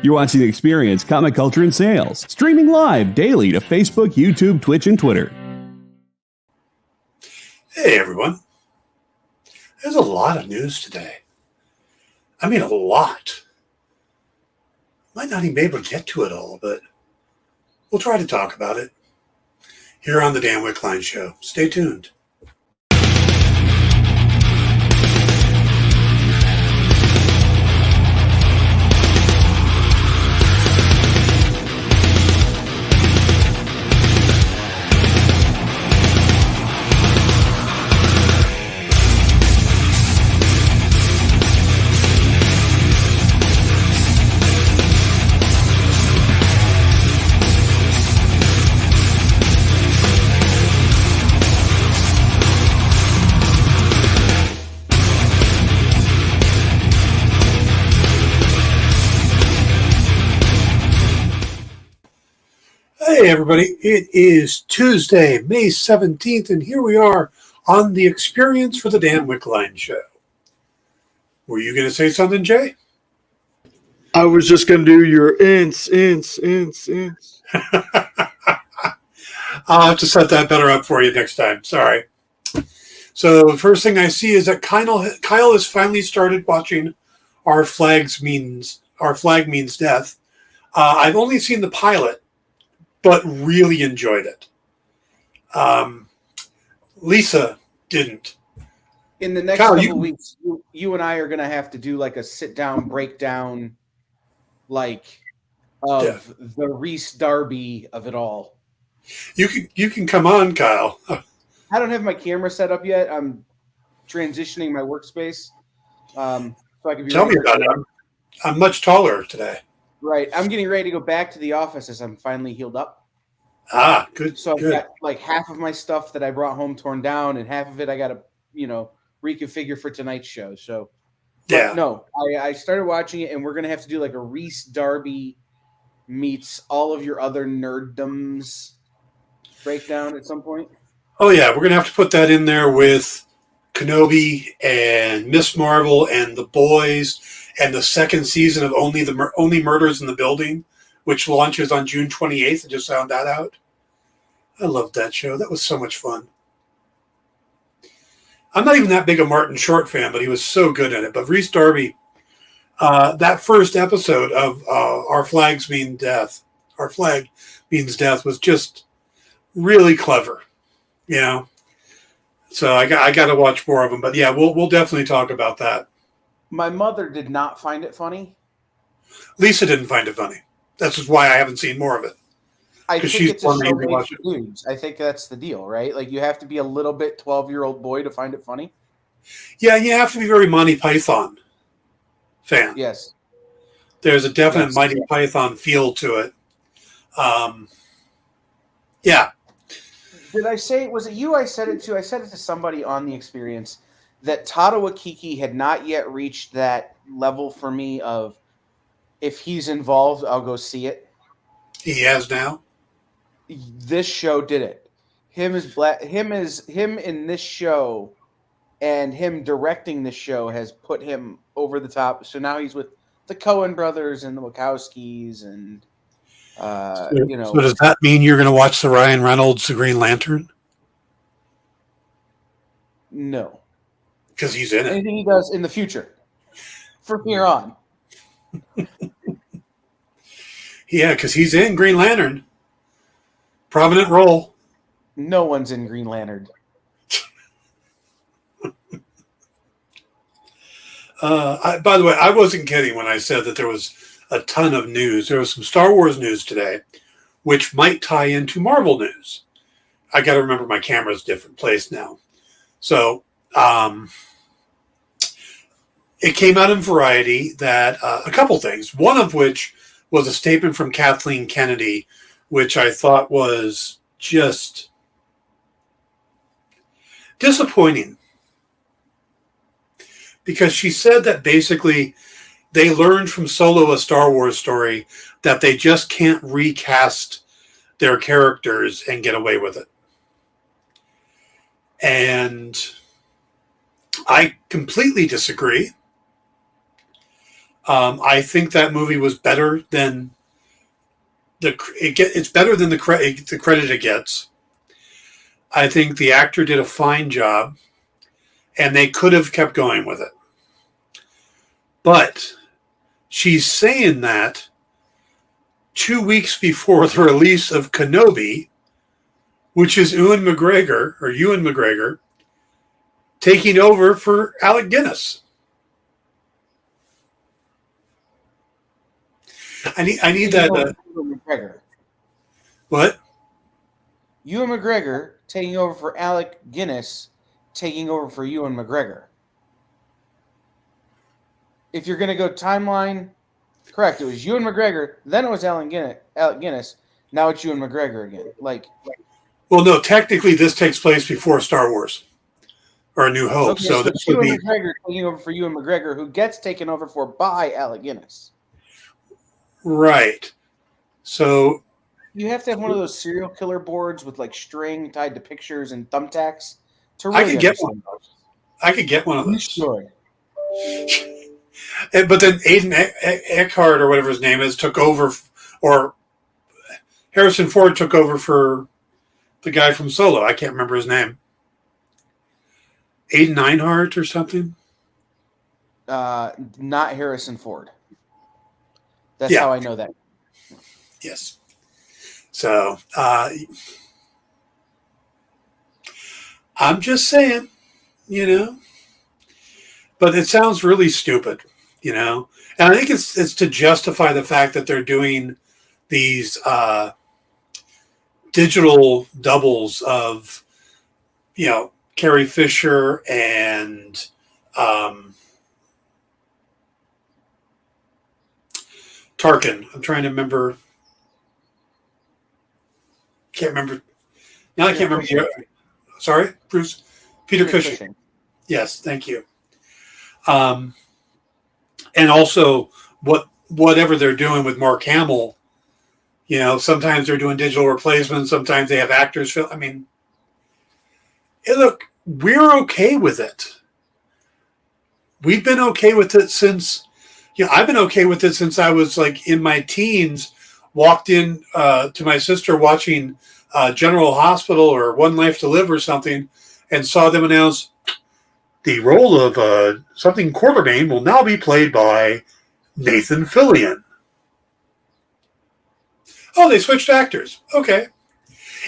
You're watching The Experience, Comic Culture and Sales, streaming live daily to Facebook, YouTube, Twitch, and Twitter. Hey, everyone. There's a lot of news today. I mean, a lot. Might not even be able to get to it all, but we'll try to talk about it here on the Dan Wickline Show. Stay tuned. Hey, everybody. It is Tuesday, May 17th, and here we are on The Experience for the Dan Wickline Show. Were you going to say something, Jay? I was just going to do your ints. I'll have to set that better up for you next time. Sorry. So the first thing I see is that Kyle has finally started watching Our Flag Means Death. I've only seen the pilot, but really enjoyed it. Lisa didn't. In the next couple weeks, you and I are going to have to do like a sit-down breakdown, of the Reese Darby of it all. You can come on, Kyle. I don't have my camera set up yet. I'm transitioning my workspace, so I can be. Tell me about it. I'm much taller today. Right, I'm getting ready to go back to the office as I'm finally healed up. Ah, good. So I've got like half of my stuff that I brought home torn down, and half of it I got to, reconfigure for tonight's show. So, yeah. No, I started watching it, and we're gonna have to do like a Reese Darby meets all of your other nerddoms breakdown at some point. Oh yeah, we're gonna have to put that in there with Kenobi and Miss Marvel and The Boys and the second season of Only Murders in the Building, which launches on June 28th. I just found that out. I loved that show. That was so much fun. I'm not even that big a Martin Short fan, but he was so good in it. But Reese Darby, that first episode of Our Flag Means Death was just really clever, So I got to watch more of them. But yeah, we'll definitely talk about that. My mother did not find it funny. Lisa didn't find it funny. That's just why I haven't seen more of it. I think it's a show made for dudes. I think that's the deal, right? Like, you have to be a little bit 12-year-old boy to find it funny. Yeah, you have to be very Monty Python fan. Yes. There's a definite Monty Python feel to it. Yeah. Did I say, was it you I said it to? I said it to somebody on The Experience that Taika Waititi had not yet reached that level for me of, if he's involved, I'll go see it. He has now. This show did it. Him in this show, and him directing this show has put him over the top. So now he's with the Coen brothers and the Wachowskis, and So does that mean you're going to watch the Ryan Reynolds The Green Lantern? No, because he's in it. Anything he does in the future, from here on. Yeah, because he's in Green Lantern. Prominent role. No one's in Green Lantern. By the way, I wasn't kidding when I said that there was a ton of news. There was some Star Wars news today, which might tie into Marvel news. I got to remember my camera's a different place now. So it came out in Variety that a couple things, one of which was a statement from Kathleen Kennedy, which I thought was just disappointing. Because she said that basically they learned from Solo, a Star Wars story, that they just can't recast their characters and get away with it. And I completely disagree. I think that movie was better than it's better than the credit it gets. I think the actor did a fine job, and they could have kept going with it. But she's saying that 2 weeks before the release of Kenobi, which is Ewan McGregor, taking over for Alec Guinness. I need that. Ewan McGregor. What? Ewan McGregor taking over for Alec Guinness, taking over for Ewan McGregor. If you're going to go timeline, correct. It was Ewan McGregor, then it was Alec Guinness. Now it's Ewan McGregor again. Well, no. Technically, this takes place before Star Wars or A New Hope. Okay, so this would Ewan be McGregor taking over for Ewan McGregor, who gets taken over for by Alec Guinness. right. So You have to have one of those serial killer boards with string tied to pictures and thumbtacks to really I could get one understand. of those. I could get one of You those. should. But then Aiden Eckhart or whatever his name is took over, or Harrison Ford took over for the guy from Solo. I can't remember his name. Aiden Einhart or something. Not Harrison Ford. That's Yeah. how I know that. Yes. So I'm just saying, but it sounds really stupid, and I think it's to justify the fact that they're doing these digital doubles of, Carrie Fisher and Tarkin. I'm trying to remember. Can't remember. Now I can't remember. Sorry, Bruce. Peter Cushing. Yes, thank you. And also, whatever they're doing with Mark Hamill, sometimes they're doing digital replacements. Sometimes they have actors. I mean, hey, look, we're okay with it. We've been okay with it since. I've been okay with it since I was in my teens. Walked in to my sister watching General Hospital or One Life to Live or something, and saw them announce the role of something Quartermain will now be played by Nathan Fillion. Oh, they switched actors. Okay.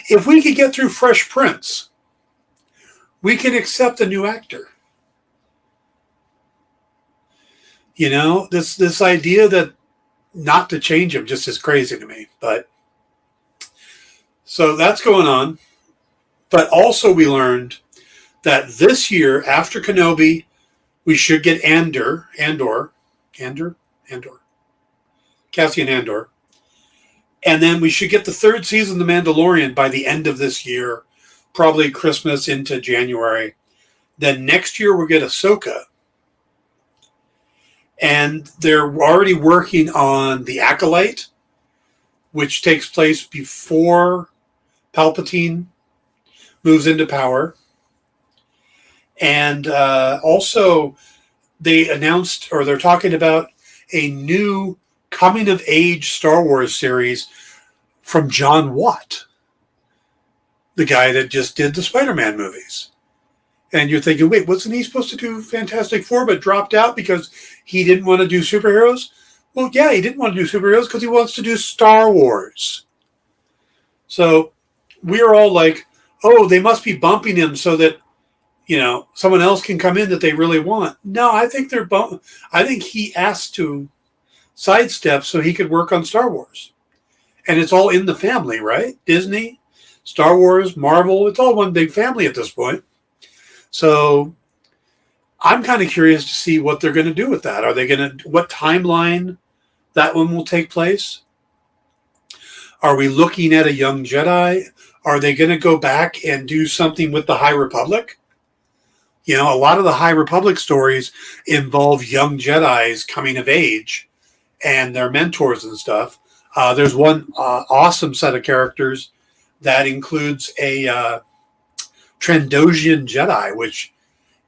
If we could get through Fresh Prince, we can accept a new actor. This idea that not to change him just is crazy to me. But so that's going on. But also we learned that this year, after Kenobi, we should get Andor, Cassian Andor. And then we should get the third season of The Mandalorian by the end of this year, probably Christmas into January. Then next year we'll get Ahsoka. And they're already working on The Acolyte, which takes place before Palpatine moves into power. And also, they announced, or they're talking about, a new coming-of-age Star Wars series from John Watt, the guy that just did the Spider-Man movies. And you're thinking, wait, wasn't he supposed to do Fantastic Four but dropped out because he didn't want to do superheroes? Well, yeah, he didn't want to do superheroes because he wants to do Star Wars. So we're all like, oh, they must be bumping him so that, someone else can come in that they really want. No, I think I think he asked to sidestep so he could work on Star Wars. And it's all in the family, right? Disney, Star Wars, Marvel, it's all one big family at this point. So I'm kind of curious to see what they're going to do with that. Are they going to, what timeline that one will take place? Are we looking at a young Jedi? Are they going to go back and do something with the High Republic? A lot of the High Republic stories involve young Jedis coming of age and their mentors and stuff. There's one awesome set of characters that includes a Trandoshan Jedi, which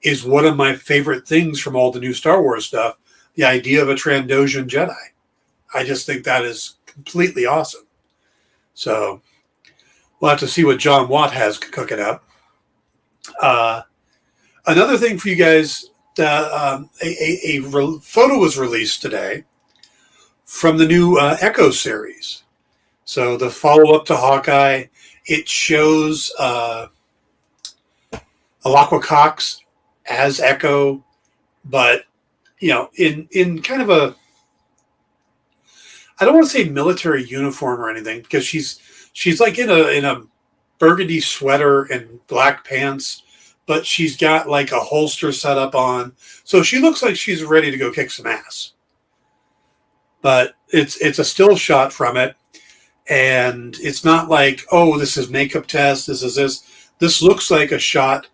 is one of my favorite things from all the new Star Wars stuff. the idea of a Trandoshan Jedi. I just think that is completely awesome. So we'll have to see what John Watt has cooking up. Another thing for you guys, a photo was released today from the new Echo series. So the follow-up to Hawkeye, it shows Alaqua Cox as Echo, but in kind of a, I don't want to say military uniform or anything, because she's like in a burgundy sweater and black pants, but she's got like a holster set up on, so she looks like she's ready to go kick some ass. But it's a still shot from it, and it's not like, oh, this is makeup test, this looks like a shot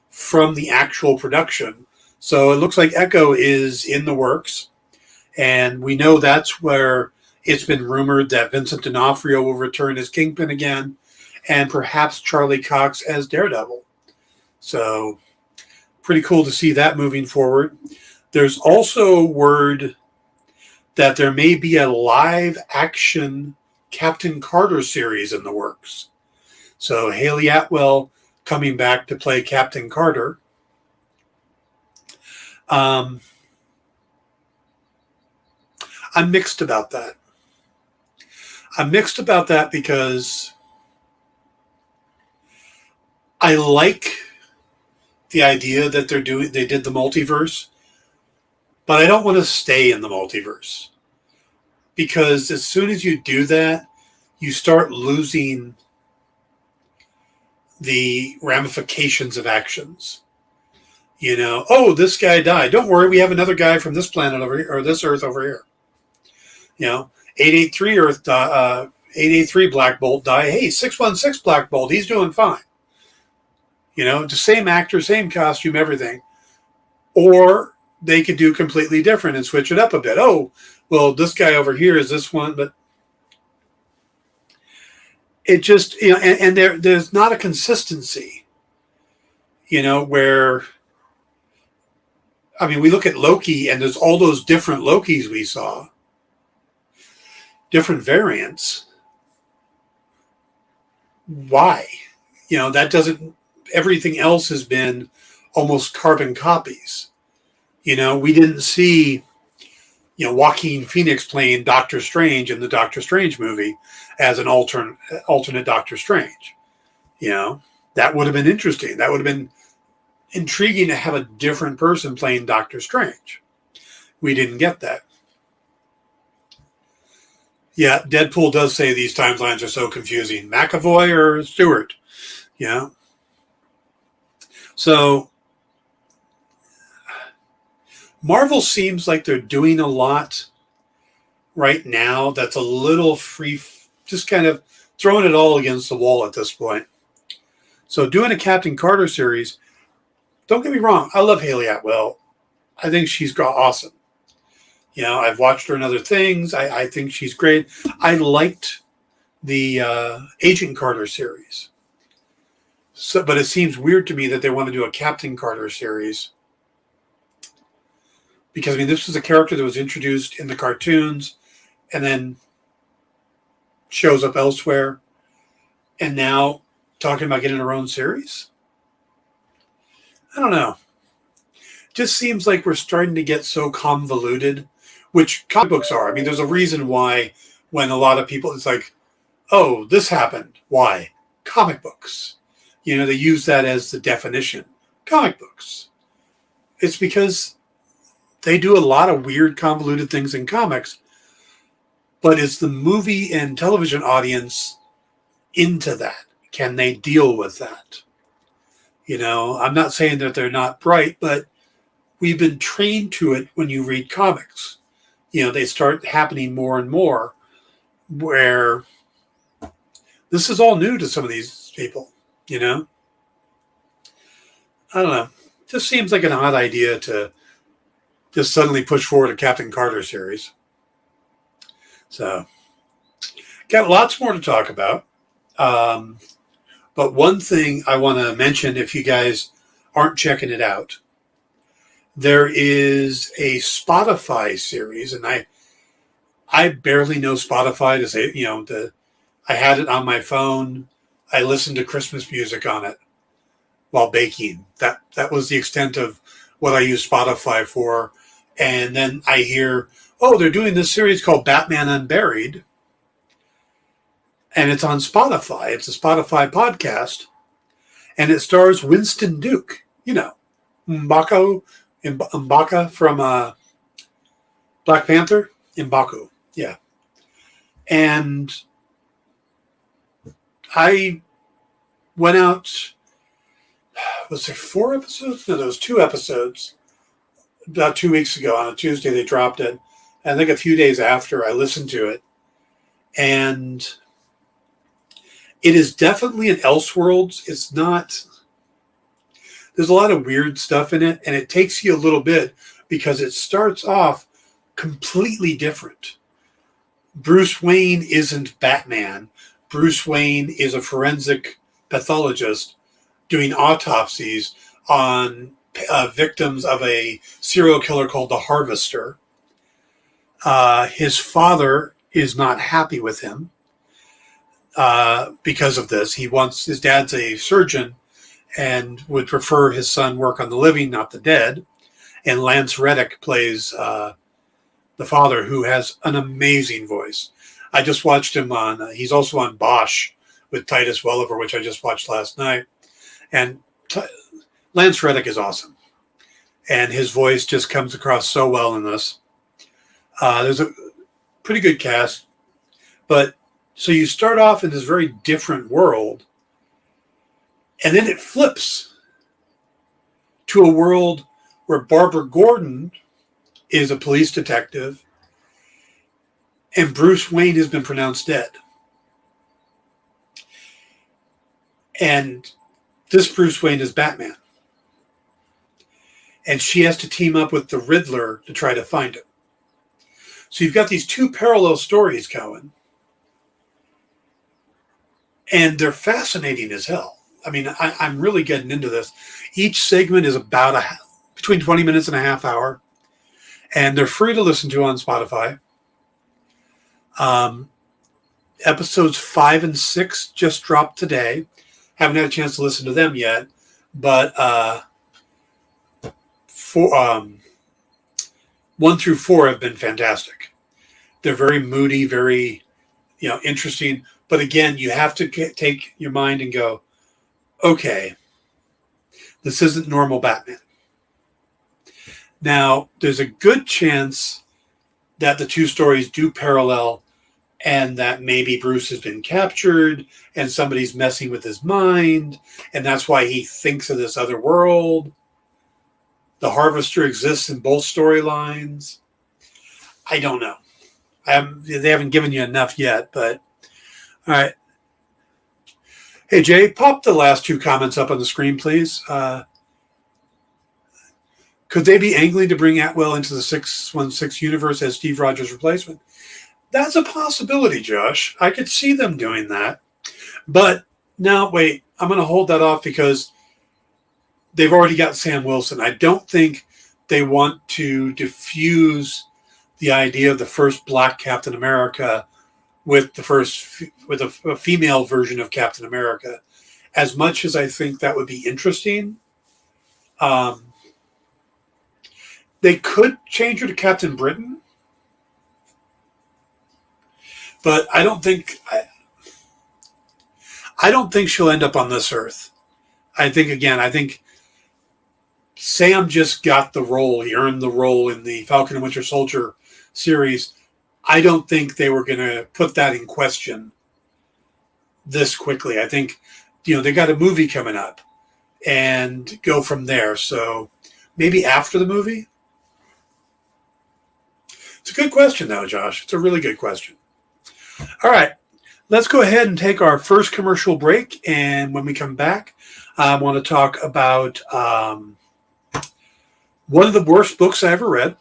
from the actual production. So it looks like Echo is in the works, and we know that's where it's been rumored that Vincent D'Onofrio will return as Kingpin again, and perhaps Charlie Cox as Daredevil. So pretty cool to see that moving forward. There's also word that there may be a live action Captain Carter series in the works. So Haley Atwell coming back to play Captain Carter. I'm mixed about that. I'm mixed about that because I like the idea that they did the multiverse, but I don't want to stay in the multiverse, because as soon as you do that, you start losing the ramifications of actions. Oh, this guy died. Don't worry, we have another guy from this planet over here, or this Earth over here. 883 Earth, 883 Black Bolt died. Hey, 616 Black Bolt, he's doing fine. The same actor, same costume, everything. Or they could do completely different and switch it up a bit. Oh, well, this guy over here is this one, but it just, and there's not a consistency, where, I mean, we look at Loki and there's all those different Lokis we saw, different variants. Why? That doesn't, everything else has been almost carbon copies. We didn't see, Joaquin Phoenix playing Doctor Strange in the Doctor Strange movie as an alternate Doctor Strange. That would have been interesting. That would have been intriguing to have a different person playing Doctor Strange. We didn't get that. Yeah, Deadpool does say these timelines are so confusing. McAvoy or Stewart? So Marvel seems like they're doing a lot right now that's a little free, just kind of throwing it all against the wall at this point. So doing a Captain Carter series, don't get me wrong, I love Haley Atwell. I think she's awesome. I've watched her in other things. I think she's great. I liked the Agent Carter series. So, but it seems weird to me that they want to do a Captain Carter series, because this was a character that was introduced in the cartoons and then shows up elsewhere, and now talking about getting her own series. I don't know. Just seems like we're starting to get so convoluted, which comic books are. There's a reason why when a lot of people, it's like, oh, this happened. Why? Comic books. They use that as the definition. Comic books. It's because they do a lot of weird, convoluted things in comics, but is the movie and television audience into that? Can they deal with that? I'm not saying that they're not bright, but we've been trained to it when you read comics. They start happening more and more, where this is all new to some of these people. I don't know. Just seems like an odd idea to just suddenly push forward a Captain Carter series. So, got lots more to talk about. But one thing I want to mention, if you guys aren't checking it out, There is a Spotify series, and I barely know Spotify to say, I had it on my phone. I listened to Christmas music on it while baking. That was the extent of what I use Spotify for. And then I hear, oh, they're doing this series called Batman Unburied. And it's on Spotify. It's a Spotify podcast. And it stars Winston Duke, M'Baku from Black Panther. M'Baku, yeah. And I went out, was there 4 episodes? No, there was 2 episodes. About 2 weeks ago on a Tuesday, they dropped it. I think a few days after I listened to it. And it is definitely an Elseworlds. It's not, there's a lot of weird stuff in it, and it takes you a little bit because it starts off completely different. Bruce Wayne isn't Batman. Bruce Wayne is a forensic pathologist doing autopsies on victims of a serial killer called the Harvester. His father is not happy with him because of this. His dad's a surgeon and would prefer his son work on the living, not the dead. And Lance Reddick plays the father, who has an amazing voice. I just watched him he's also on Bosch with Titus Welliver, which I just watched last night. And Lance Reddick is awesome. And his voice just comes across so well in this. There's a pretty good cast. But so you start off in this very different world, and then it flips to a world where Barbara Gordon is a police detective and Bruce Wayne has been pronounced dead. And this Bruce Wayne is Batman. And she has to team up with the Riddler to try to find him. So you've got these 2 parallel stories going. And they're fascinating as hell. I mean, I'm really getting into this. Each segment is about between 20 minutes and a half hour. And they're free to listen to on Spotify. Episodes 5 and 6 just dropped today. Haven't had a chance to listen to them yet. But 1 through 4 have been fantastic. They're very moody, very, interesting. But again, you have to take your mind and go, okay, this isn't normal Batman. Now, there's a good chance that the 2 stories do parallel and that maybe Bruce has been captured and somebody's messing with his mind, and that's why he thinks of this other world. The Harvester exists in both storylines. I don't know. They haven't given you enough yet, but all right. Hey, Jay, pop the last 2 comments up on the screen, please. Could they be angling to bring Atwell into the 616 universe as Steve Rogers' replacement? That's a possibility, Josh. I could see them doing that. But now, wait, I'm going to hold that off because they've already got Sam Wilson. I don't think they want to diffuse the idea of the first Black Captain America with a female version of Captain America. As much as I think that would be interesting, they could change her to Captain Britain, but I don't think she'll end up on this Earth. I think Sam just got the role. He earned the role in the Falcon and Winter Soldier series. I don't think they were going to put that in question this quickly. I think, they got a movie coming up and go from there. So maybe after the movie. It's a good question, though, Josh. It's a really good question. All right. Let's go ahead and take our first commercial break. And when we come back, I want to talk about one of the worst books I ever read.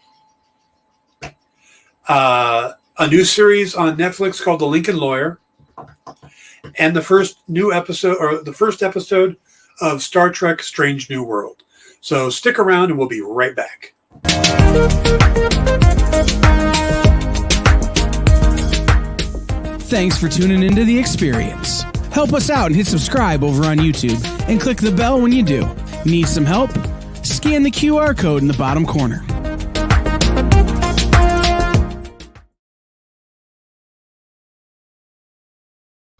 A new series on Netflix called The Lincoln Lawyer. And the first episode of Star Trek Strange New World. So stick around and we'll be right back. Thanks for tuning into The Experience. Help us out and hit subscribe over on YouTube and click the bell when you do. Need some help? Scan the QR code in the bottom corner.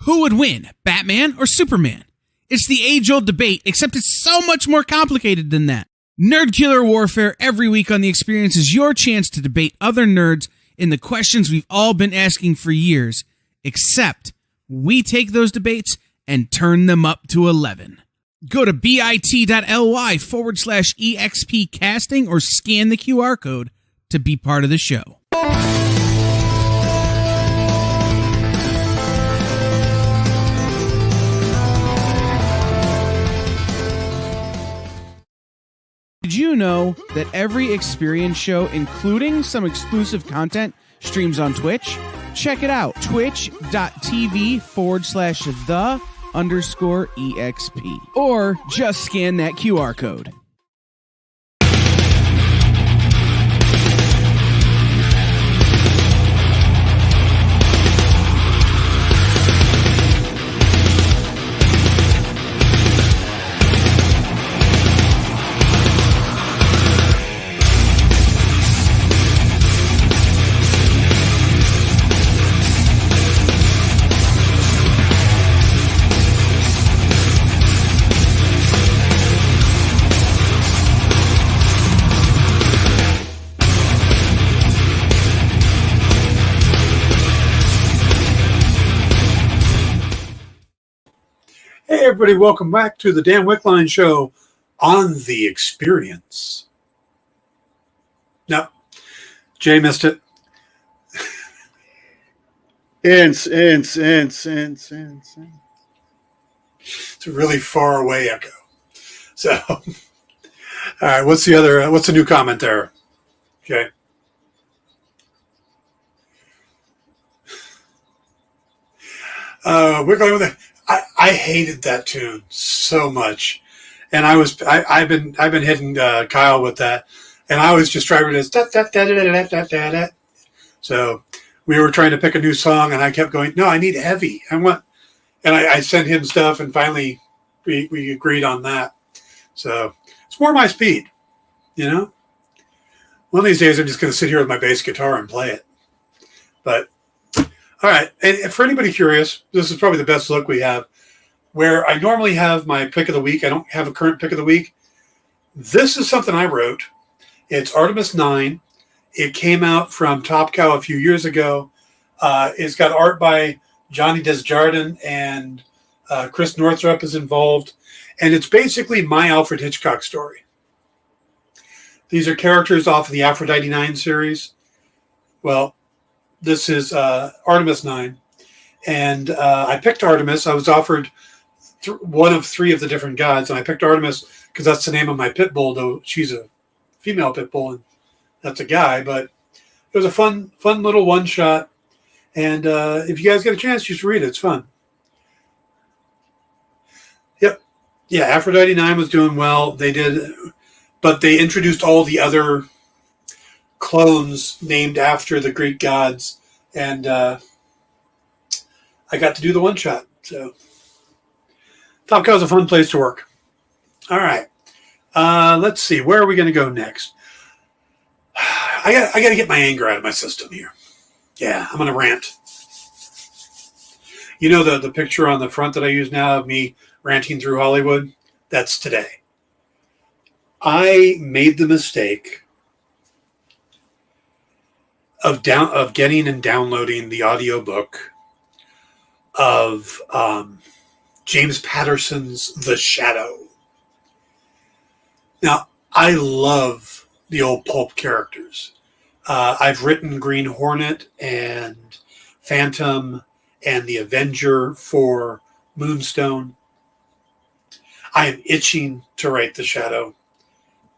Who would win, Batman or Superman? It's the age-old debate, except it's so much more complicated than that. Nerd Killer Warfare every week on The Experience is your chance to debate other nerds in the questions we've all been asking for years, except we take those debates and turn them up to 11. Go to bit.ly/EXP casting or scan the QR code to be part of the show. Did you know that every Experience show, including some exclusive content, streams on Twitch? Check it out, twitch.tv/the_EXP. Or just scan that QR code. Hey, everybody, welcome back to the Dan Wickline Show on The Experience. No, Jay missed it. Ints. It's a really far away echo. So, all right, what's the new comment there? Okay. Wickline, I hated that tune so much, and I've been hitting Kyle with that, and I was just driving this da, da, da, da, da, da, da, da. So we were trying to pick a new song, and I kept going, no, I need heavy. I sent him stuff, and finally we agreed on that. So it's more my speed, you know. One of these days, I'm just going to sit here with my bass guitar and play it. But all right, and for anybody curious, this is probably the best look we have. Where I normally have my pick of the week, I don't have a current pick of the week. This is something I wrote. It's Artemis 9. It came out from Top Cow a few years ago. It's got art by Johnny Desjardins, and Chris Northrup is involved. And it's basically my Alfred Hitchcock story. These are characters off of the Aphrodite 9 series. Well, this is Artemis 9. And I picked Artemis. I was offered one of three of the different gods, and I picked Artemis because that's the name of my pit bull, though she's a female pit bull, and that's a guy. But it was a fun little one-shot. And if you guys get a chance, you should read it. It's fun. Yep. Yeah, Aphrodite 9 was doing well. They did, but they introduced all the other clones named after the Greek gods, and I got to do the one shot. So Top Cow is a fun place to work. All right, let's see, where are we going to go next? I got to get my anger out of my system here. Yeah, I'm going to rant. You know the picture on the front that I use now of me ranting through Hollywood? That's today. I made the mistake of getting and downloading the audiobook of James Patterson's The Shadow. Now, I love the old pulp characters. I've written Green Hornet and Phantom and the Avenger for Moonstone. I am itching to write The Shadow.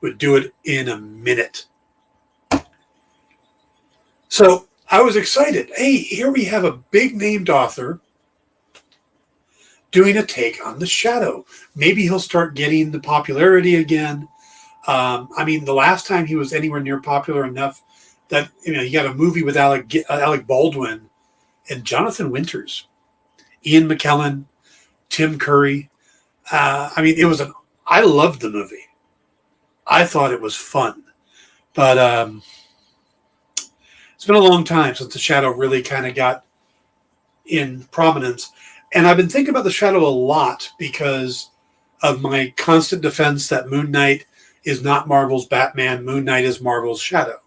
Would do it in a minute. So I was excited. Hey, here we have a big named author doing a take on The Shadow. Maybe he'll start getting the popularity again. I mean, the last time he was anywhere near popular enough that, he got a movie with Alec Baldwin and Jonathan Winters, Ian McKellen, Tim Curry. I mean, I loved the movie. I thought it was fun, but it's been a long time since the Shadow really kind of got in prominence. And I've been thinking about the Shadow a lot because of my constant defense that Moon Knight is not Marvel's Batman. Moon Knight is Marvel's Shadow.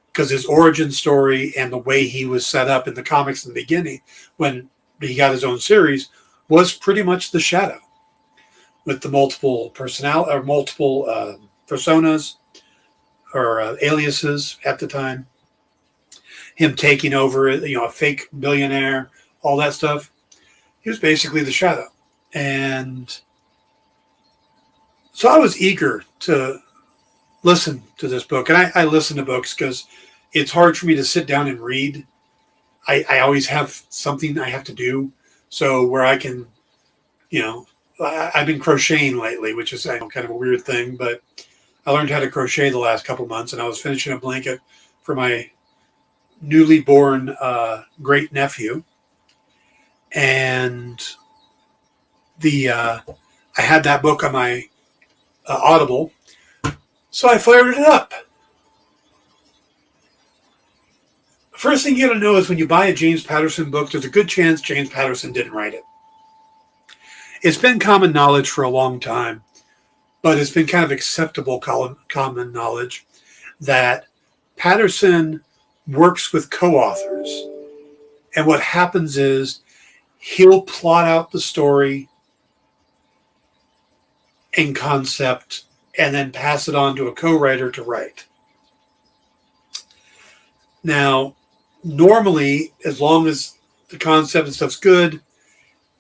Because his origin story and the way he was set up in the comics in the beginning, when he got his own series, was pretty much the Shadow, with the multiple personas or aliases at the time. Him taking over, a fake billionaire, all that stuff. He was basically the Shadow. And so I was eager to listen to this book. And I listen to books because it's hard for me to sit down and read. I always have something I have to do. So where I can, I've been crocheting lately, which is kind of a weird thing, but I learned how to crochet the last couple months, and I was finishing a blanket for my newly born great nephew. And I had that book on my Audible, so I fired it up. First thing you got to know is when you buy a James Patterson book, there's a good chance James Patterson didn't write it. It's been common knowledge for a long time, but it's been kind of acceptable common knowledge that Patterson works with co-authors. And what happens is he'll plot out the story and concept and then pass it on to a co-writer to write. Now, normally, as long as the concept and stuff's good,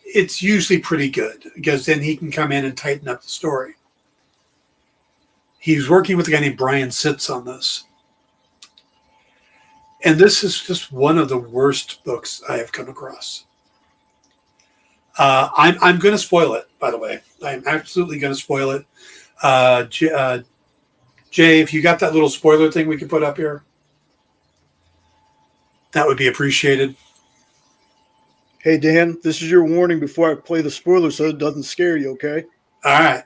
it's usually pretty good because then he can come in and tighten up the story. He's working with a guy named Brian Sitz on this. And this is just one of the worst books I have come across. I'm going to spoil it, by the way. I'm absolutely going to spoil it. Jay, if you got that little spoiler thing we could put up here, that would be appreciated. Hey, Dan, this is your warning before I play the spoiler so it doesn't scare you, okay? All right.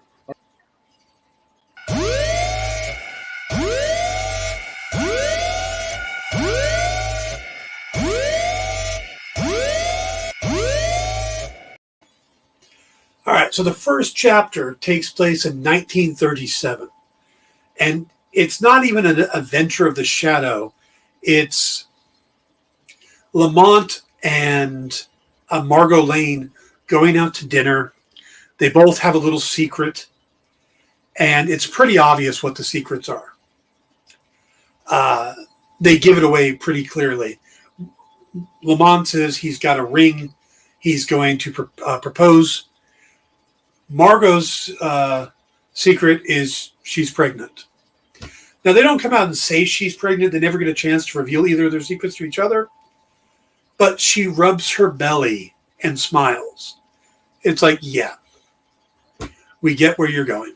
All right, so the first chapter takes place in 1937. And it's not even an adventure of the Shadow. It's Lamont and Margot Lane going out to dinner. They both have a little secret, and it's pretty obvious what the secrets are. They give it away pretty clearly. Lamont says he's got a ring. He's going to propose. Margot's secret is she's pregnant. Now, they don't come out and say she's pregnant. They never get a chance to reveal either of their secrets to each other. But she rubs her belly and smiles. It's like, yeah, we get where you're going.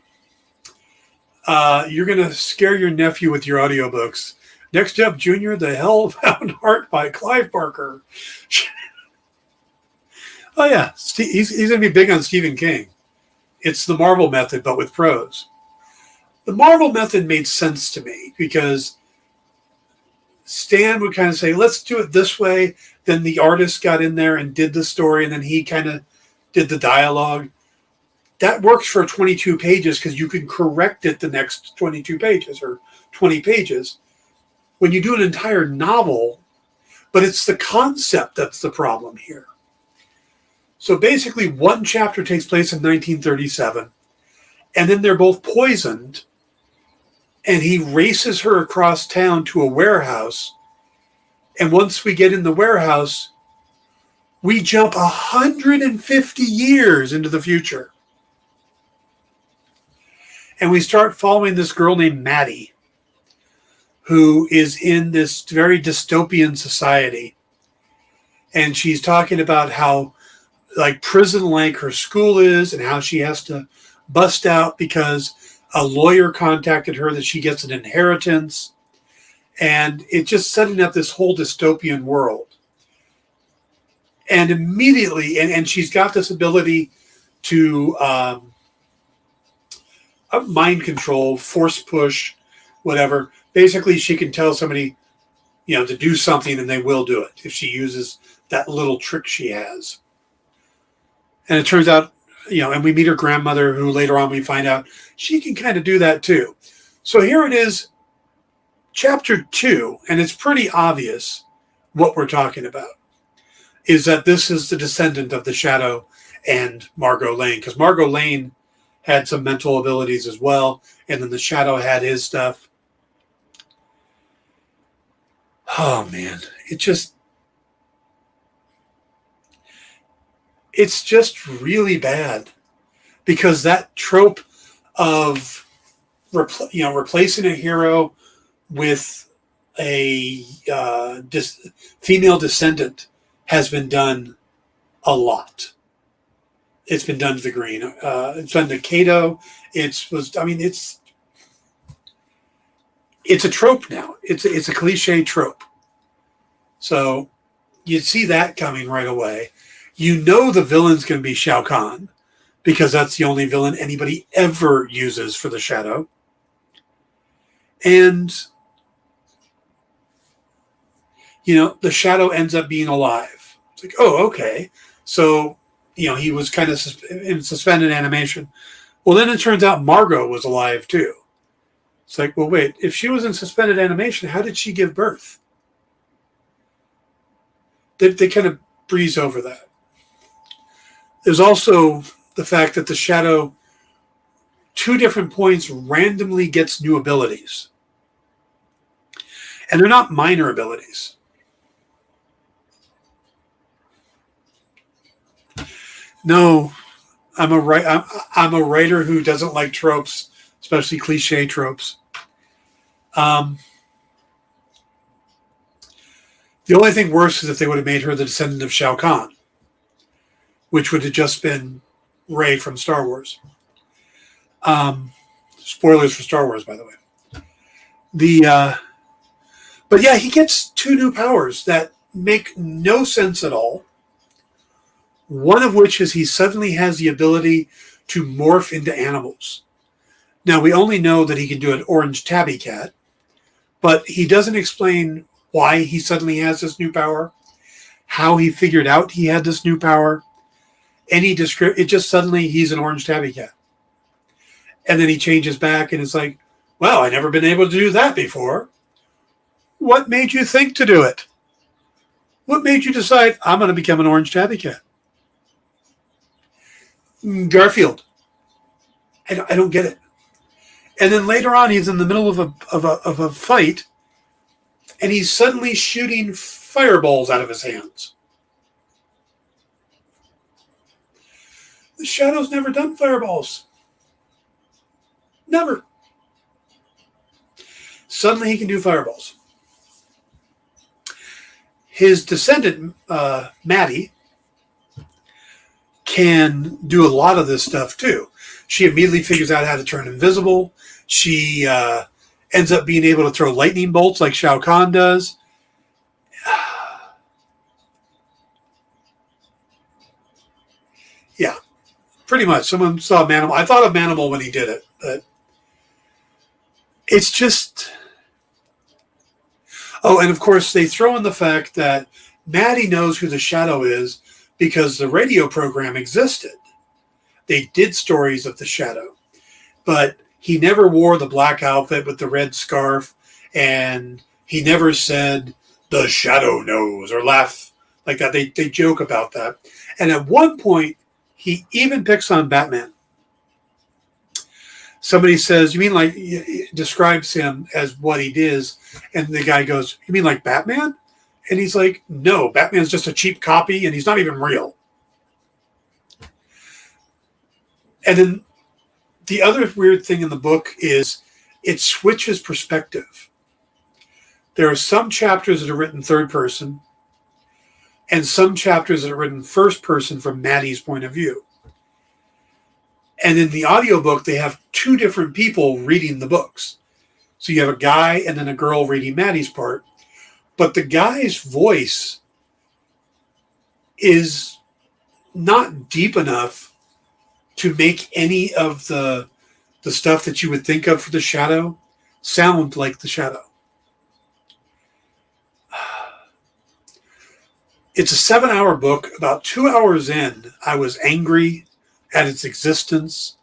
You're going to scare your nephew with your audiobooks. Next up, Junior, The Hellbound Heart by Clive Barker. Oh, yeah, he's going to be big on Stephen King. It's the Marvel method, but with prose. The Marvel method made sense to me because Stan would kind of say, let's do it this way. Then the artist got in there and did the story, and then he kind of did the dialogue. That works for 22 pages because you can correct it the next 22 pages or 20 pages. When you do an entire novel, but it's the concept that's the problem here. So basically, one chapter takes place in 1937, and then they're both poisoned, and he races her across town to a warehouse. And once we get in the warehouse, we jump 150 years into the future. And we start following this girl named Maddie, who is in this very dystopian society. And she's talking about how like prison-like her school is and how she has to bust out because A lawyer contacted her that she gets an inheritance. And it's just setting up this whole dystopian world. And immediately, and she's got this ability to mind control, force push, whatever. Basically, she can tell somebody, to do something and they will do it if she uses that little trick she has. And it turns out, and we meet her grandmother, who later on we find out she can kind of do that too. So here it is, Chapter 2, and it's pretty obvious what we're talking about, is that this is the descendant of the Shadow and Margot Lane, because Margot Lane had some mental abilities as well, and then the Shadow had his stuff. Oh, man. It's just really bad, because that trope of replacing a hero with a female descendant has been done a lot. It's been done to the Green. It's done to Kato. It's a trope now. It's a cliche trope. So you see that coming right away. The villain's going to be Shao Kahn, because that's the only villain anybody ever uses for the Shadow. And the Shadow ends up being alive. It's like, oh, okay. So, he was kind of in suspended animation. Well, then it turns out Margot was alive too. It's like, well, wait, if she was in suspended animation, how did she give birth? They kind of breeze over that. There's also the fact that the Shadow, 2 different points, randomly gets new abilities. And they're not minor abilities. No, I'm a writer who doesn't like tropes, especially cliche tropes. The only thing worse is if they would have made her the descendant of Shao Kahn, which would have just been Rey from Star Wars. Spoilers for Star Wars, by the way. But yeah, he gets 2 new powers that make no sense at all. One of which is he suddenly has the ability to morph into animals. Now, we only know that he can do an orange tabby cat, but he doesn't explain why he suddenly has this new power, how he figured out he had this new power. It just suddenly he's an orange tabby cat. And then he changes back and it's like, well, I've never been able to do that before. What made you think to do it? What made you decide I'm going to become an orange tabby cat? Garfield. I don't get it. And then later on, he's in the middle of a fight, and he's suddenly shooting fireballs out of his hands. The Shadow's never done fireballs. Never. Suddenly he can do fireballs. His descendant, Maddie, can do a lot of this stuff too. She immediately figures out how to turn invisible. She ends up being able to throw lightning bolts like Shao Kahn does. Yeah, pretty much. Someone saw Manimal. I thought of Manimal when he did it, but it's just... Oh, and of course, they throw in the fact that Maddie knows who the Shadow is because the radio program existed. They did stories of the Shadow, but he never wore the black outfit with the red scarf, and he never said, the Shadow knows, or laugh like that. They joke about that. And at one point, he even picks on Batman. Somebody says, you mean like, describes him as what he is, and the guy goes, you mean like Batman? And he's like, no, Batman's just a cheap copy, and he's not even real. And then the other weird thing in the book is it switches perspective. There are some chapters that are written third person, and some chapters that are written first person from Maddie's point of view. And in the audiobook, they have two different people reading the books. So you have a guy and then a girl reading Maddie's part. But the guy's voice is not deep enough to make any of the stuff that you would think of for the Shadow sound like the Shadow. It's a 7-hour book. About 2 hours in, I was angry at its existence,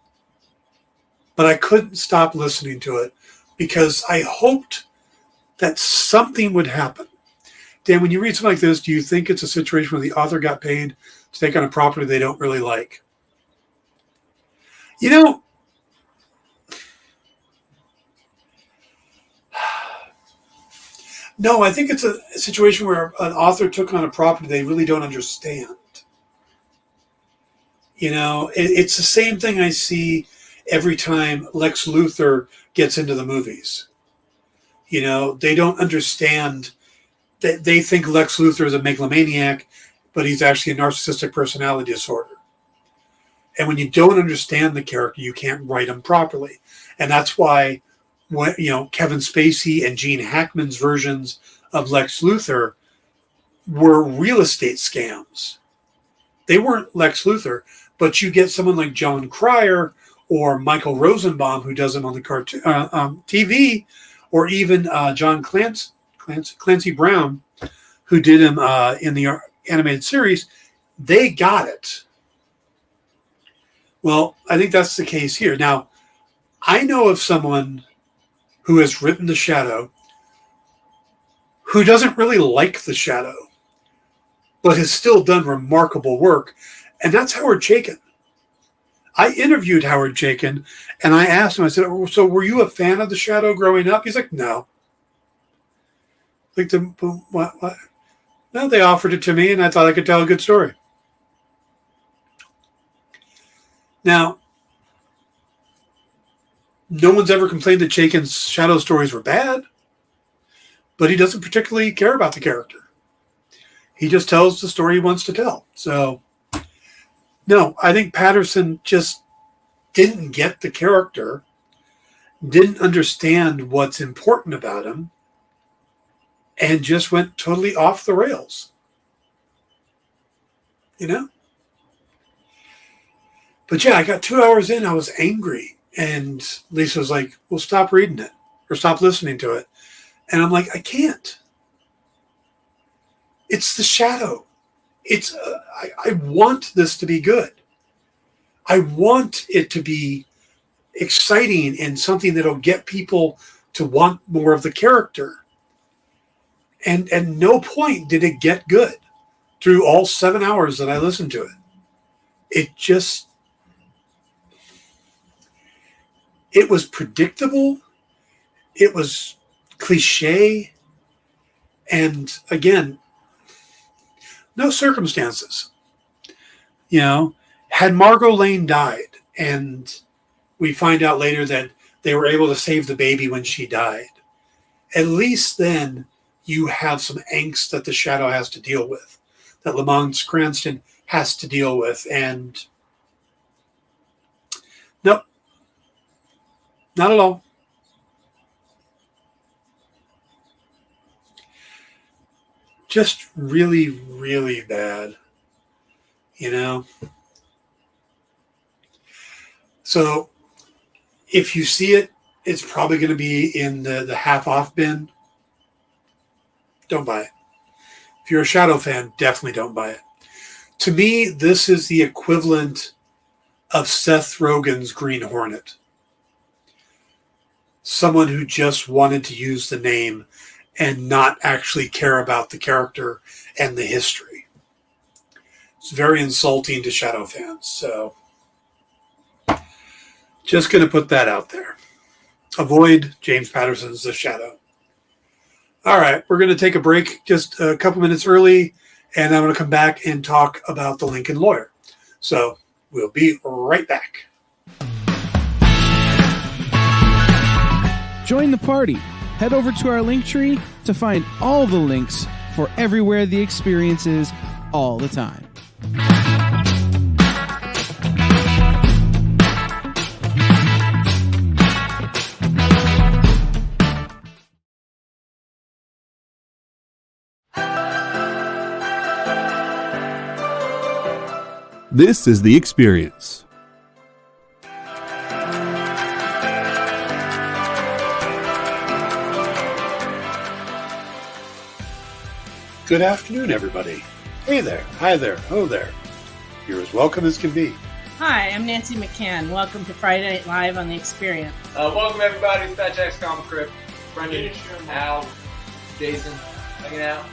but I couldn't stop listening to it because I hoped that something would happen. Dan, when you read something like this, do you think it's a situation where the author got paid to take on a property they don't really like? You know, no, I think it's a situation where an author took on a property they really don't understand. You know, it's the same thing I see every time Lex Luthor gets into the movies. You know, they don't understand that they think Lex Luthor is a megalomaniac, but he's actually a narcissistic personality disorder. And when you don't understand the character, you can't write him properly. And that's why, when, you know, Kevin Spacey and Gene Hackman's versions of Lex Luthor were real estate scams. They weren't Lex Luthor, but you get someone like John Cryer or Michael Rosenbaum, who does them on the cartoon TV, or even John Clancy Brown, who did him in the animated series. They got it. Well, I think that's the case here. Now, I know of someone who has written The Shadow who doesn't really like The Shadow, but has still done remarkable work, and that's Howard Chaykin. I interviewed Howard Chaykin, and I asked him, I said, so were you a fan of The Shadow growing up? He's like, no. Like, what? No, they offered it to me, and I thought I could tell a good story. Now, no one's ever complained that Chaykin's Shadow stories were bad, but he doesn't particularly care about the character. He just tells the story he wants to tell. So, no, I think Patterson just didn't get the character, didn't understand what's important about him, and just went totally off the rails. You know? But yeah, I got 2 hours in, I was angry. And Lisa was like, well, stop reading it or stop listening to it. And I'm like, I can't. It's The Shadow. It's I want this to be good. I want it to be exciting and something that'll get people to want more of the character. And at no point did it get good through all 7 hours that I listened to it. It was predictable. It was cliche. And again, no circumstances. You know, had Margot Lane died, and we find out later that they were able to save the baby when she died, at least then you have some angst that the Shadow has to deal with, that Lamont Cranston has to deal with. And nope, not at all. Just really, really bad, you know? So if you see it, it's probably going to be in the half-off bin. Don't buy it. If you're a Shadow fan, definitely don't buy it. To me, this is the equivalent of Seth Rogen's Green Hornet. Someone who just wanted to use the name and not actually care about the character and the history. It's very insulting to Shadow fans. So just going to put that out there. Avoid James Patterson's The Shadow. All right, we're going to take a break just a couple minutes early, and I'm going to come back and talk about The Lincoln Lawyer. So we'll be right back. Join the party. Head over to our link tree to find all the links for everywhere the experience is all the time. This is The Experience. Good afternoon, everybody. Hey there, hi there, ho there. You're as welcome as can be. Hi, I'm Nancy McCann. Welcome to Friday Night Live on The Experience. Welcome everybody to Fat Jack's Comic Crypt. Brendan, Al, Jason, hanging out.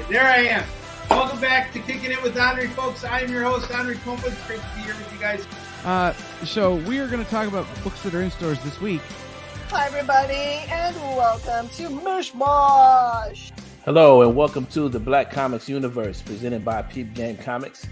There I am. Welcome back to Kicking It with Henry, folks. I am your host, Henry Kumpa. It's great to be here with you guys. So we are going to talk about books that are in stores this week. Hi, everybody, and welcome to Mishmash. Hello and welcome to the Black Comics Universe presented by Peep Game Comics.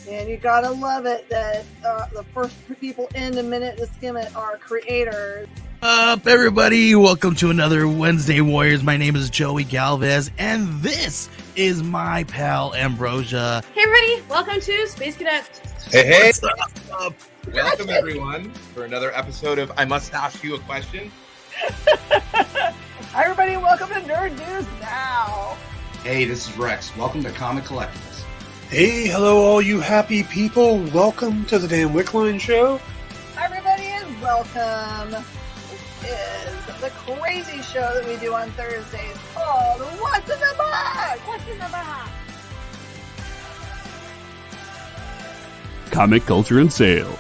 And you gotta love it that the first people in the minute to skim it are creators. Up, everybody! Welcome to another Wednesday Warriors. My name is Joey Galvez, and this is my pal Ambrosia. Hey, everybody! Welcome to Space Cadet. Hey! What's up? Welcome, everyone, for another episode of I Must Ask You a Question. Hi, everybody! Welcome to Nerd News Now. Hey, this is Rex. Welcome to Comic Collectibles. Hey, hello, all you happy people. Welcome to the Dan Wickline Show. Hi, everybody, and welcome. This is the crazy show that we do on Thursdays called What's in the Box? What's in the Box? Comic culture and sales.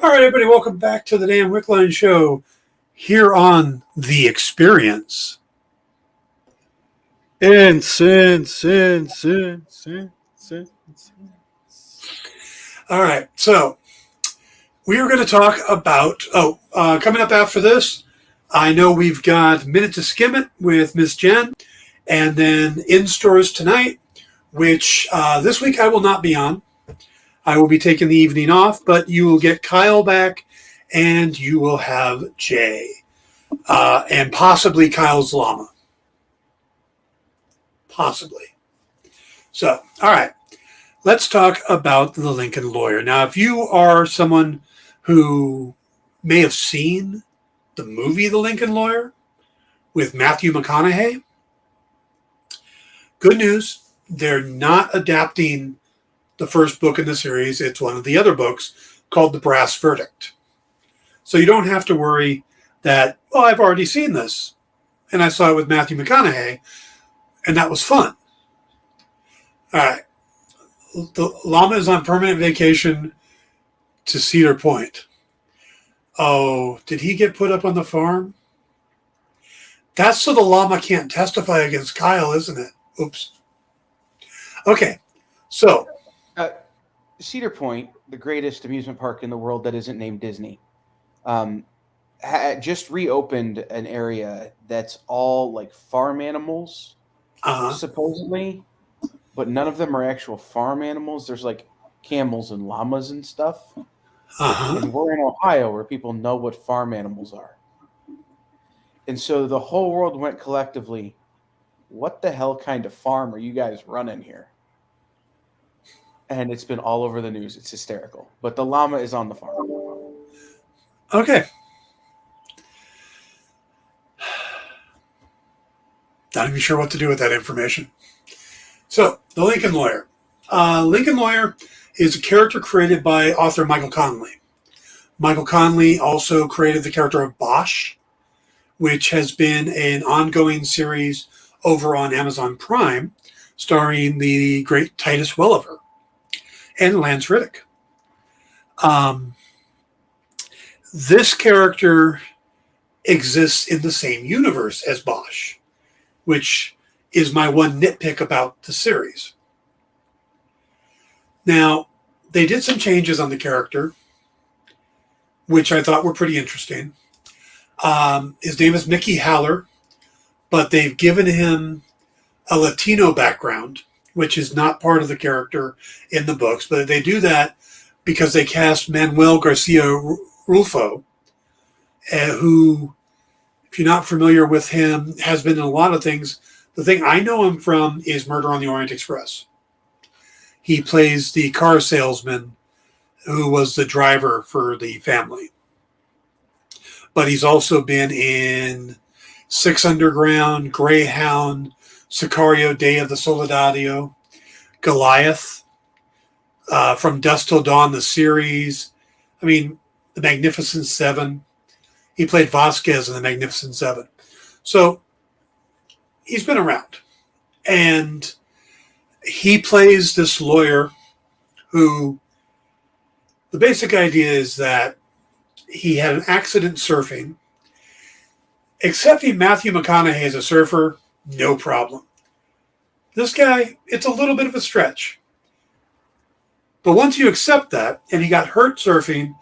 All right, everybody, welcome back to the Dan Wickline Show here on The Experience. Sin. All right, so we are going to talk about, coming up after this, I know we've got Minute to Skim It with Miss Jen, and then in stores tonight, which this week I will not be on. I will be taking the evening off, but you will get Kyle back, and you will have Jay, and possibly Kyle's llama. Possibly. So, all right. Let's talk about The Lincoln Lawyer. Now, if you are someone who may have seen the movie The Lincoln Lawyer with Matthew McConaughey, good news, they're not adapting the first book in the series. It's one of the other books called The Brass Verdict. So you don't have to worry that, well, I've already seen this, and I saw it with Matthew McConaughey, and that was fun. All right. The llama is on permanent vacation to Cedar Point. Oh, did he get put up on the farm? That's so the llama can't testify against Kyle, isn't it? Oops. Okay, so. Cedar Point, the greatest amusement park in the world that isn't named Disney, just reopened an area that's all like farm animals, supposedly, but none of them are actual farm animals. There's like camels and llamas and stuff. And we're in Ohio where people know what farm animals are. And so the whole world went collectively, what the hell kind of farm are you guys running here? And it's been all over the news. It's hysterical. But the llama is on the farm. Okay. Not even sure what to do with that information. So, The Lincoln Lawyer. Lincoln Lawyer is a character created by author Michael Connelly, Michael Conley also created the character of Bosch, which has been an ongoing series over on Amazon Prime, starring the great Titus Welliver and Lance Riddick. This character exists in the same universe as Bosch, which is my one nitpick about the series. Now, they did some changes on the character, which I thought were pretty interesting. His name is Mickey Haller, but they've given him a Latino background, which is not part of the character in the books, but they do that because they cast Manuel Garcia Rulfo, who, if you're not familiar with him, has been in a lot of things. The thing I know him from is Murder on the Orient Express. He plays the car salesman who was the driver for the family. But he's also been in Six Underground, Greyhound, Sicario, Day of the Soldado, Goliath, From Dusk Till Dawn, the series. I mean, The Magnificent Seven. He played Vasquez in The Magnificent Seven. So he's been around. And he plays this lawyer who, the basic idea is that he had an accident surfing. Accepting Matthew McConaughey as a surfer, no problem. This guy, it's a little bit of a stretch. But once you accept that, and he got hurt surfing,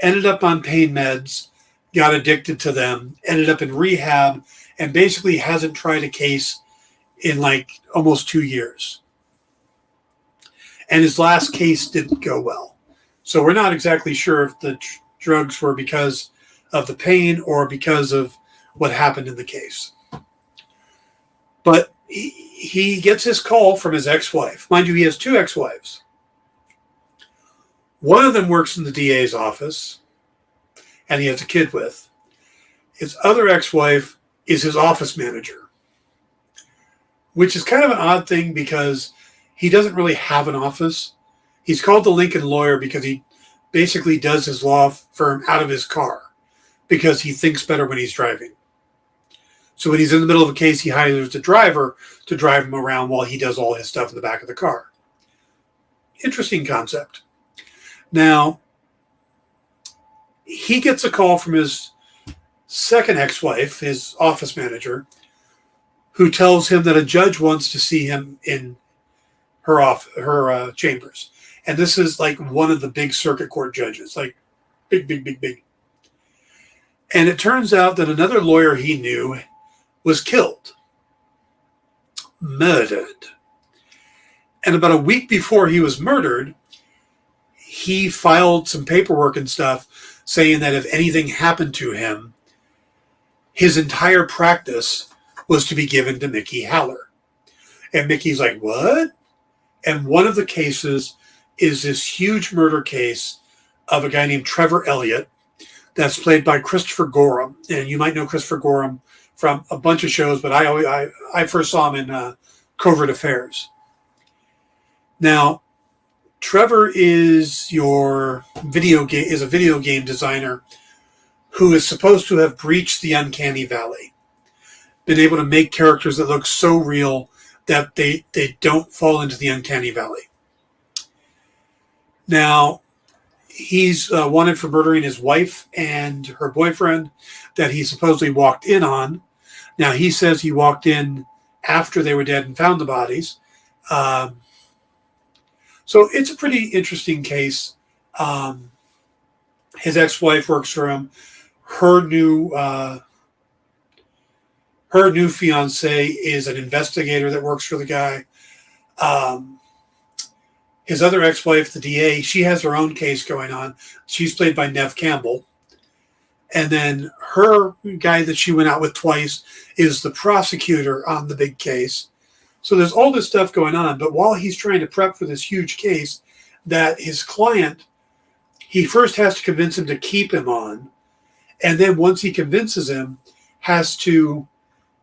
ended up on pain meds, got addicted to them, ended up in rehab, and basically hasn't tried a case in like almost 2 years. And his last case didn't go well. So we're not exactly sure if the drugs were because of the pain or because of what happened in the case. But he gets his call from his ex-wife. Mind you, he has 2 ex-wives. One of them works in the DA's office, and he has a kid with. His other ex-wife is his office manager, which is kind of an odd thing because he doesn't really have an office. He's called the Lincoln Lawyer because he basically does his law firm out of his car because he thinks better when he's driving. So when he's in the middle of a case, he hires a driver to drive him around while he does all his stuff in the back of the car. Interesting concept. Now, he gets a call from his second ex-wife, his office manager, who tells him that a judge wants to see him in her chambers. And this is like one of the big circuit court judges, like big. And it turns out that another lawyer he knew was killed, murdered. And about a week before he was murdered, he filed some paperwork and stuff saying that if anything happened to him, his entire practice was to be given to Mickey Haller. And Mickey's like, what? And one of the cases is this huge murder case of a guy named Trevor Elliott that's played by Christopher Gorham. And you might know Christopher Gorham from a bunch of shows, but I first saw him in Covert Affairs. Now, Trevor is a video game designer who is supposed to have breached the uncanny valley, been able to make characters that look so real that they don't fall into the uncanny valley. Now, he's wanted for murdering his wife and her boyfriend that he supposedly walked in on. Now, he says he walked in after they were dead and found the bodies. So it's a pretty interesting case. His ex-wife works for him. Her new fiance is an investigator that works for the guy. His other ex-wife, the DA, she has her own case going on. She's played by Neve Campbell. And then her guy that she went out with twice is the prosecutor on the big case. So there's all this stuff going on. But while he's trying to prep for this huge case, that his client, he first has to convince him to keep him on. And then once he convinces him, has to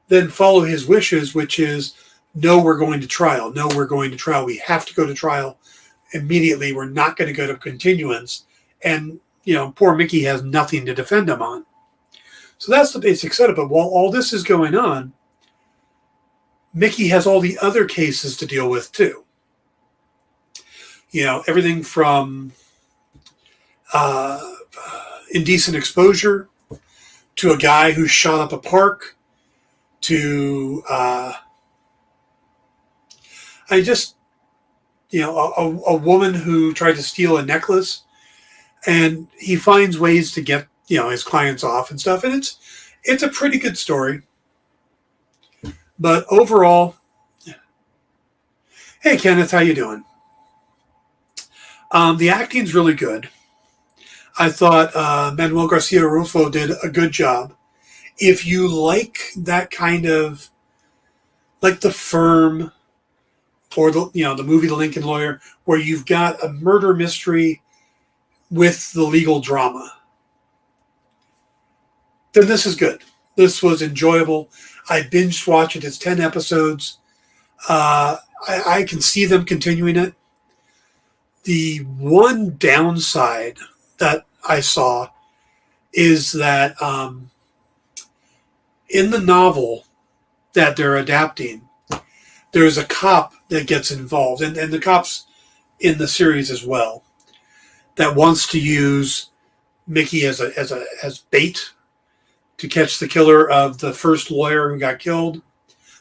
then follow his wishes, which is, no, we're going to trial. No, we're going to trial. We have to go to trial immediately. We're not going to go to continuance. And poor Mickey has nothing to defend him on. So that's the basic setup. But while all this is going on, Mickey has all the other cases to deal with too. Everything from indecent exposure to a guy who shot up a park to a woman who tried to steal a necklace, and he finds ways to get his clients off and stuff, and it's a pretty good story. But overall, hey Kenneth, how you doing? The acting's really good. I thought Manuel Garcia Rufo did a good job. If you like that kind of, like The Firm, or the movie The Lincoln Lawyer, where you've got a murder mystery with the legal drama, then this is good. This was enjoyable. I binged watched it. It's 10 episodes. I can see them continuing it. The one downside that I saw is that in the novel that they're adapting, there's a cop that gets involved, and the cops in the series as well, that wants to use Mickey as bait to catch the killer of the first lawyer who got killed.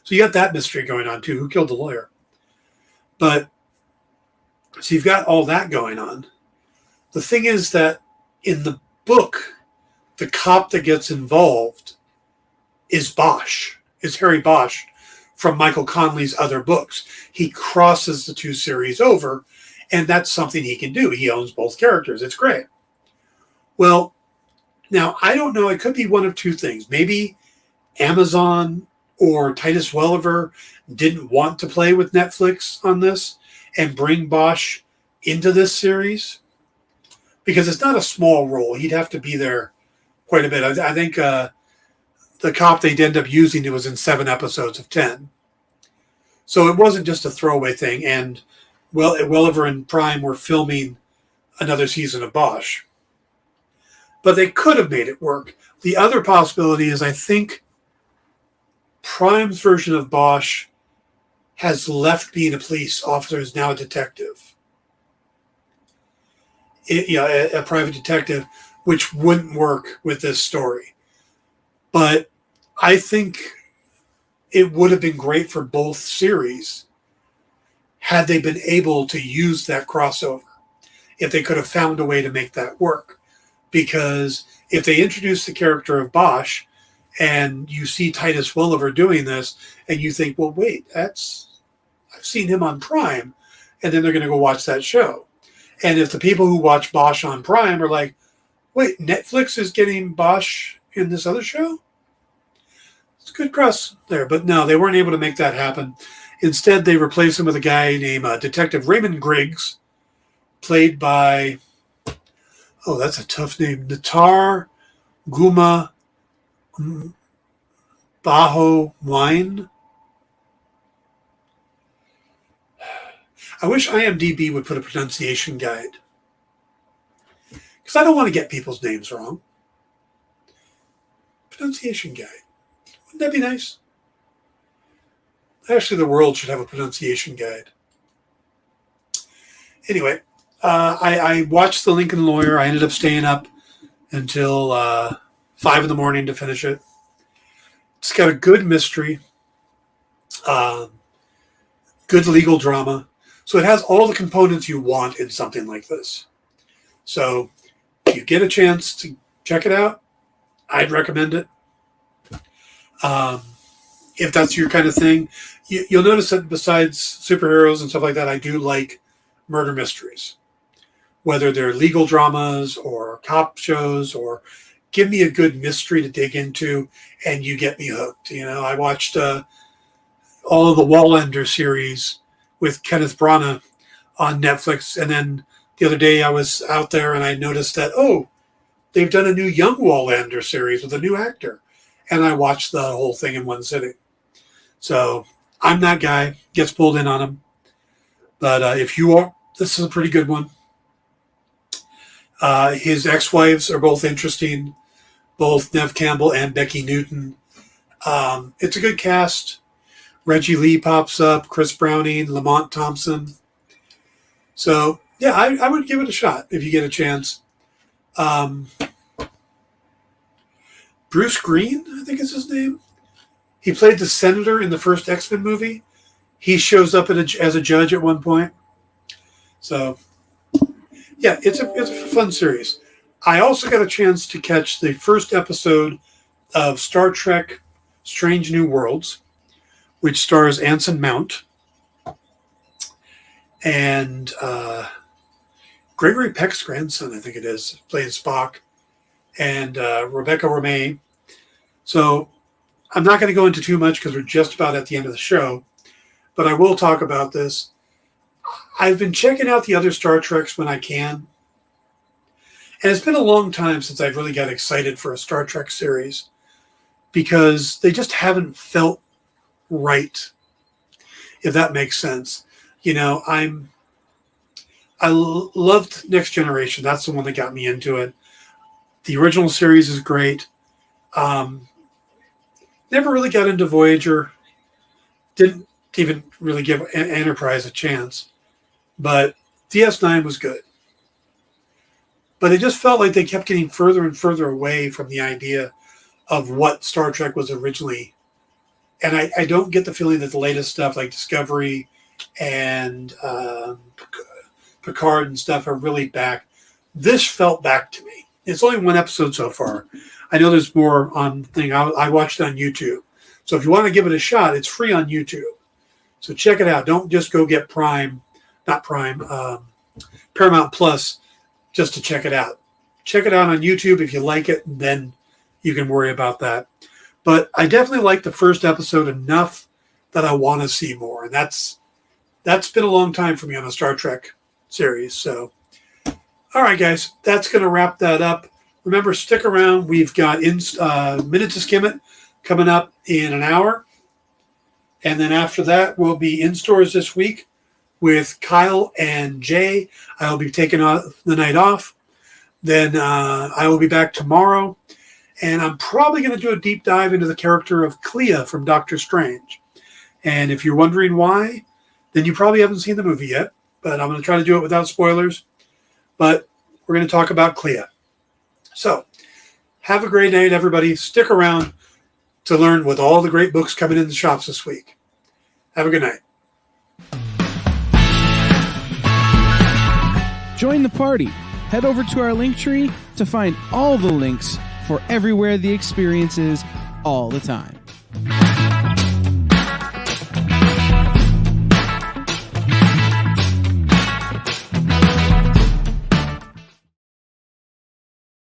So you got that mystery going on too. Who killed the lawyer? But so you've got all that going on. The thing is that in the book, the cop that gets involved is Harry Bosch from Michael Connelly's other books. He crosses the two series over, and that's something he can do. He owns both characters. It's great. Well, now, I don't know. It could be one of two things. Maybe Amazon or Titus Welliver didn't want to play with Netflix on this and bring Bosch into this series, because it's not a small role. He'd have to be there quite a bit. I think the cop they'd end up using, it was in 7 episodes of 10. So it wasn't just a throwaway thing. And Welliver and Prime were filming another season of Bosch. But they could have made it work. The other possibility is I think Prime's version of Bosch has left being a police officer, is now a detective. A private detective, which wouldn't work with this story. But I think it would have been great for both series had they been able to use that crossover, if they could have found a way to make that work. Because if they introduce the character of Bosch and you see Titus Welliver doing this and you think, well, wait, I've seen him on Prime, and then they're going to go watch that show. And if the people who watch Bosch on Prime are like, wait, Netflix is getting Bosch in this other show? It's a good cross there. But no, they weren't able to make that happen. Instead, they replaced him with a guy named Detective Raymond Griggs, played by, oh, that's a tough name, Natar Guma Baho Wine. I wish IMDb would put a pronunciation guide, because I don't want to get people's names wrong. Pronunciation guide. Wouldn't that be nice? Actually, the world should have a pronunciation guide. Anyway, I watched The Lincoln Lawyer. I ended up staying up until 5 in the morning to finish it. It's got a good mystery, good legal drama. So it has all the components you want in something like this. So if you get a chance to check it out, I'd recommend it. If that's your kind of thing, you'll notice that besides superheroes and stuff like that, I do like murder mysteries. Whether they're legal dramas or cop shows, or give me a good mystery to dig into and you get me hooked. I watched all of the Wallander series with Kenneth Branagh on Netflix. And then the other day I was out there and I noticed that, they've done a new Young Wallander series with a new actor. And I watched the whole thing in one sitting. So I'm that guy, gets pulled in on him. But if you are, this is a pretty good one. His ex-wives are both interesting, both Nev Campbell and Becky Newton. It's a good cast. Reggie Lee pops up, Chris Browning, Lamont Thompson. So, yeah, I would give it a shot if you get a chance. Bruce Green, I think is his name. He played the senator in the first X-Men movie. He shows up as a judge at one point. So, yeah, it's a fun series. I also got a chance to catch the first episode of Star Trek Strange New Worlds, which stars Anson Mount and Gregory Peck's grandson, I think it is, playing Spock, and Rebecca Romijn. So I'm not going to go into too much because we're just about at the end of the show, but I will talk about this. I've been checking out the other Star Treks when I can, and it's been a long time since I've really got excited for a Star Trek series because they just haven't felt right, if that makes sense. You know, I loved Next Generation. That's the one that got me into it. The original series is great. Never really got into Voyager. Didn't even really give Enterprise a chance. But DS9 was good. But it just felt like they kept getting further and further away from the idea of what Star Trek was originally. And I don't get the feeling that the latest stuff like Discovery and Picard and stuff are really back. This felt back to me. It's only one episode so far. I know there's more on thing. I watched it on YouTube. So if you want to give it a shot, it's free on YouTube. So check it out. Don't just go get Paramount Plus just to check it out. Check it out on YouTube if you like it, and then you can worry about that. But I definitely like the first episode enough that I want to see more. And that's been a long time for me on a Star Trek series. So, all right, guys, that's going to wrap that up. Remember, stick around. We've got Minute to Skim It coming up in an hour. And then after that, we'll be in stores this week with Kyle and Jay. I will be taking the night off. Then I will be back tomorrow. And I'm probably going to do a deep dive into the character of Clea from Doctor Strange. And if you're wondering why, then you probably haven't seen the movie yet. But I'm going to try to do it without spoilers. But we're going to talk about Clea. So, have a great night, everybody. Stick around to learn with all the great books coming in the shops this week. Have a good night. Join the party. Head over to our link tree to find all the links for everywhere the experience is all the time.